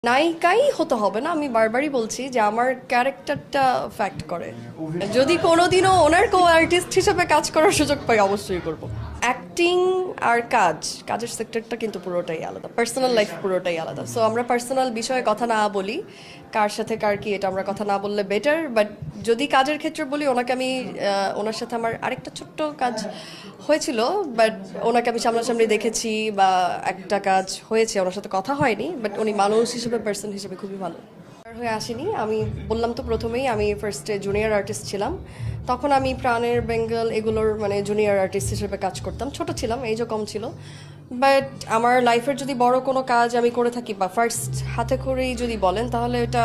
নায়িকাই হতে হবে না, আমি বারবারই বলছি যে আমার ক্যারেক্টারটা ফ্যাক্ট করে। যদি কোনোদিনও ওনার কো আর্টিস্ট হিসেবে কাজ করার সুযোগ পাই অবশ্যই করব। অ্যাক্টিং আর কাজের সেক্টরটা কিন্তু পুরোটাই আলাদা, পার্সোনাল লাইফ পুরোটাই আলাদা। সো আমরা পার্সোনাল বিষয়ে কথা না বলি, কার সাথে কার কি এটা আমরা কথা না বললে বেটার। বাট যদি কাজের ক্ষেত্রে বলি, ওনাকে আমি ওনার সাথে আমার আরেকটা ছোট্ট কাজ হয়েছিল, বাট ওনাকে আমি সামনাসামনি দেখেছি বা একটা কাজ হয়েছে, ওনার সাথে কথা হয়নি, বাট উনি মানুষ হিসেবে, পার্সন হিসেবে খুবই ভালো। হয়ে আসেনি, আমি বললাম তো প্রথমেই আমি ফার্স্টে জুনিয়র আর্টিস্ট ছিলাম। তখন আমি প্রাণের বেঙ্গল এগুলোর মানে জুনিয়র আর্টিস্ট হিসেবে কাজ করতাম, ছোট ছিলাম, এজও কম ছিল। বাট আমার লাইফের যদি বড় কোনো কাজ আমি করে থাকি বা ফার্স্ট হাতে করেই যদি বলেন, তাহলে এটা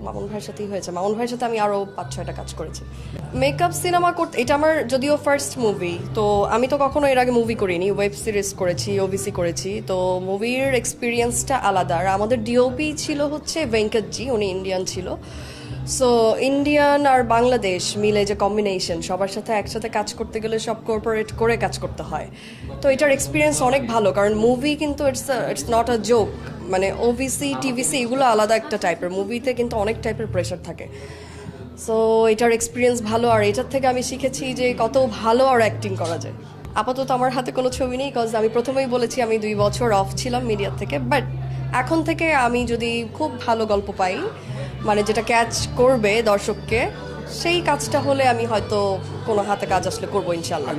মামুন ভাইয়ের সাথেই হয়েছে। মামুন ভাইয়ের সাথে আমি আরও 5-6টা কাজ করেছি। মেকআপ সিনেমা করতে, এটা আমার যদিও ফার্স্ট মুভি, তো আমি তো কখনো এর আগে মুভি করিনি, ওয়েব সিরিজ করেছি, ওবিসি করেছি, তো মুভির এক্সপিরিয়েন্সটা আলাদা। আর আমাদের ডিওপি ছিল হচ্ছে ভেঙ্কটজি, উনি ইন্ডিয়ান ছিল। সো ইন্ডিয়ান আর বাংলাদেশ মিলে যে কম্বিনেশন, সবার সাথে একসাথে কাজ করতে গেলে সব কোঅপারেট করে কাজ করতে হয়। তো এটার এক্সপিরিয়েন্স অনেক ভালো, কারণ মুভি কিন্তু ইটস নট আ জোক। মানে ওবিসি টিভিসি এগুলো আলাদা একটা টাইপের, মুভিতে কিন্তু অনেক টাইপের প্রেশার থাকে। সো এটার এক্সপিরিয়েন্স ভালো, আর এটার থেকে আমি শিখেছি যে কত ভালো আর অ্যাক্টিং করা যায়। আপাতত আমার হাতে কোনো ছবি নেই, কজ আমি প্রথমেই বলেছি আমি 2 বছর অফ ছিলাম মিডিয়া থেকে। বাট এখন থেকে আমি যদি খুব ভালো গল্প পাই, মানে যেটা ক্যাচ করবে দর্শককে, সেই কাজটা হলে আমি হয়তো কোনো হাতে কাজ আসলে করবো ইনশাল্লাহ।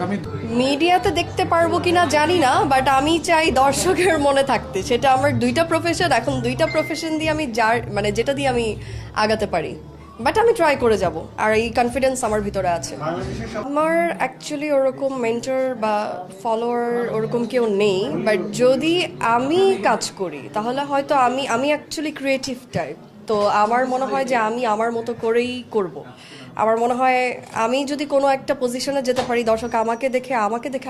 মিডিয়াতে দেখতে পারবো কিনা জানি না, বাট আমি চাই দর্শকের মনে থাকতে। সেটা আমার 2টা প্রফেশন, এখন 2টা প্রফেশন দিয়ে আমি মানে যেটা দিয়ে আমি আগাতে পারি, বাট আমি ট্রাই করে যাব, আর এই কনফিডেন্স আমার ভিতরে আছে। আমার অ্যাকচুয়ালি ওরকম মেন্টর বা ফলোয়ার ওরকম কেউ নেই, বাট যদি আমি কাজ করি তাহলে হয়তো আমি অ্যাকচুয়ালি ক্রিয়েটিভ টাইপ। তো আমার মনে হয় যে আমি আমার মতো করেই করব। আমার মনে হয় আমি যদি কোনো একটা পজিশনে যেতে পারি, দর্শক আমাকে দেখে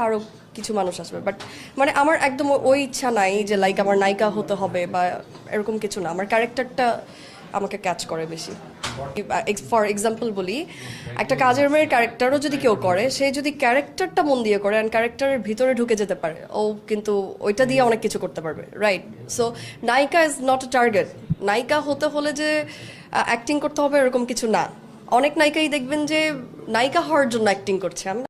আরও কিছু মানুষ আসবে। বাট মানে আমার একদম ওই ইচ্ছা নাই যে লাইক আমার নায়িকা হতে হবে বা এরকম কিছু না, আমার ক্যারেক্টারটা আমাকে ক্যাচ করে বেশি। ফর এক্সাম্পল বলি, একটা কাজের মেয়ের ক্যারেক্টারও যদি কেউ করে, সে যদি ক্যারেক্টারটা মন দিয়ে করে অ্যান্ড ক্যারেক্টারের ভিতরে ঢুকে যেতে পারে, ও কিন্তু ওইটা দিয়ে অনেক কিছু করতে পারবে, রাইট? সো নায়িকা ইজ নট এ টার্গেট। নায়িকা হতে হলে যে অ্যাক্টিং করতে হবে এরকম কিছু না। অনেক নায়িকাই দেখবেন যে নায়িকা হওয়ার জন্য অ্যাক্টিং করছে। আমি